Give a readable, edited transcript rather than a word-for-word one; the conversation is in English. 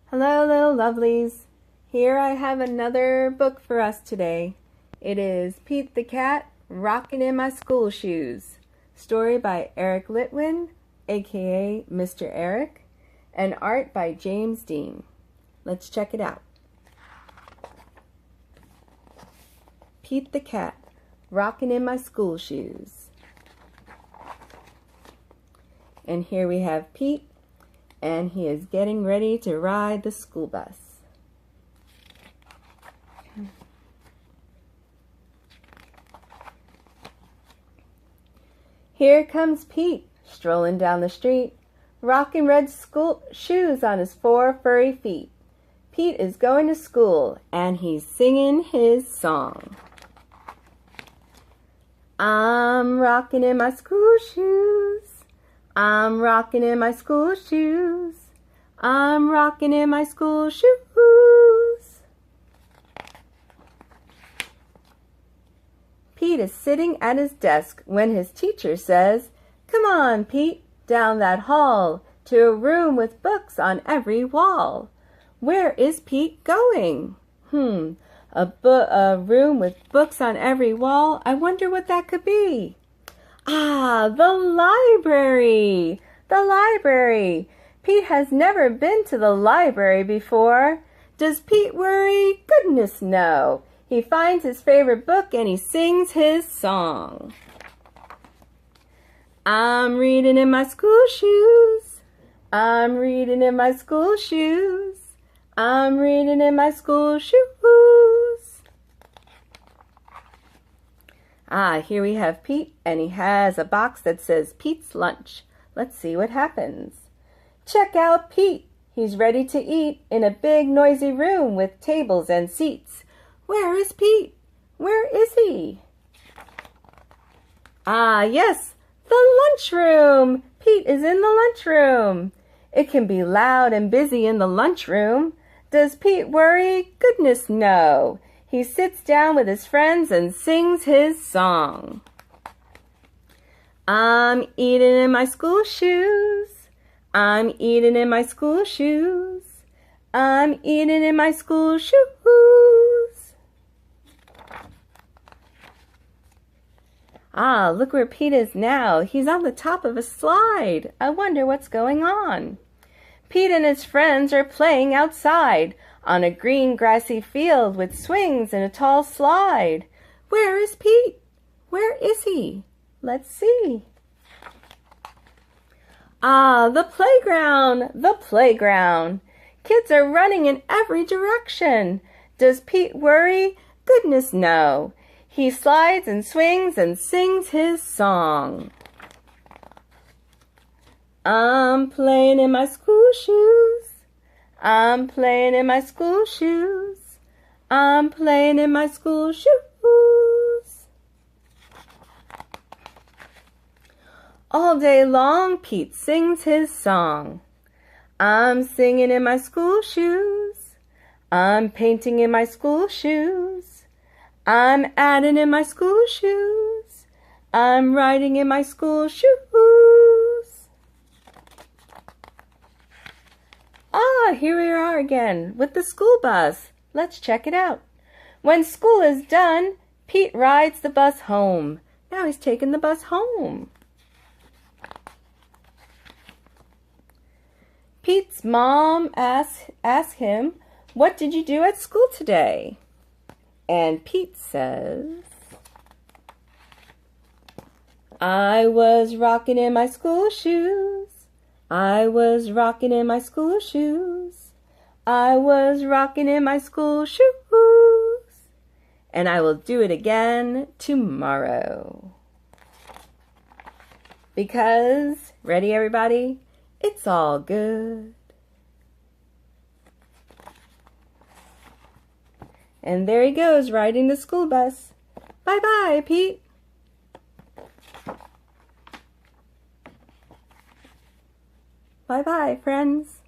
Hello, little lovelies. Here I have another book for us today. It is Pete the Cat, Rockin' in My School Shoes. Story by Eric Litman, aka Mr. Eric, and art by James Dean. Let's check it out. Pete the Cat, Rockin' in My School Shoes. And here we have Pete, and he is getting ready to ride the school bus. Here comes Pete, strolling down the street, rocking red school shoes on his 4 furry feet. Pete is going to school, and he's singing his song. I'm rocking in my school shoes. I'm rocking in my school shoes. I'm rocking in my school shoes. Pete is sitting at his desk when his teacher says, "Come on, Pete, down that hall to a room with books on every wall." Where is Pete going? A room with books on every wall? I wonder what that could be. Ah, the library! The library! Pete has never been to the library before. Does Pete worry? Goodness no! He finds his favorite book and he sings his song. I'm reading in my school shoes. I'm reading in my school shoes. I'm reading in my school shoes. Ah, here we have Pete, and he has a box that says Pete's Lunch. Let's see what happens. Check out Pete. He's ready to eat in a big noisy room with tables and seats. Where is Pete? Where is he? Ah, yes, the lunchroom. Pete is in the lunchroom. It can be loud and busy in the lunchroom. Does Pete worry? Goodness no. He sits down with his friends and sings his song. I'm eating in my school shoes. I'm eating in my school shoes. I'm eating in my school shoes. Ah, look where Pete is now. He's on the top of a slide. I wonder what's going on. Pete and his friends are playing outside on a green grassy field with swings and a tall slide. Where is Pete? Where is he? Let's see. Ah, the playground, the playground. Kids are running in every direction. Does Pete worry? Goodness no. He slides and swings and sings his song. I'm playing in my school shoes. I'm playing in my school shoes. I'm playing in my school shoes. All day long, Pete sings his song. I'm singing in my school shoes. I'm painting in my school shoes. I'm adding in my school shoes. I'm writing in my school shoes. Ah, here we are again with the school bus. Let's check it out. When school is done, Pete rides the bus home. Now he's taking the bus home. Pete's mom asks him, "What did you do at school today?" And Pete says, "I was rocking in my school shoes. I was rocking in my school shoes. I was rocking in my school shoes. And I will do it again tomorrow." Because, ready everybody? It's all good. And there he goes, riding the school bus. Bye-bye, Pete. Bye-bye, friends.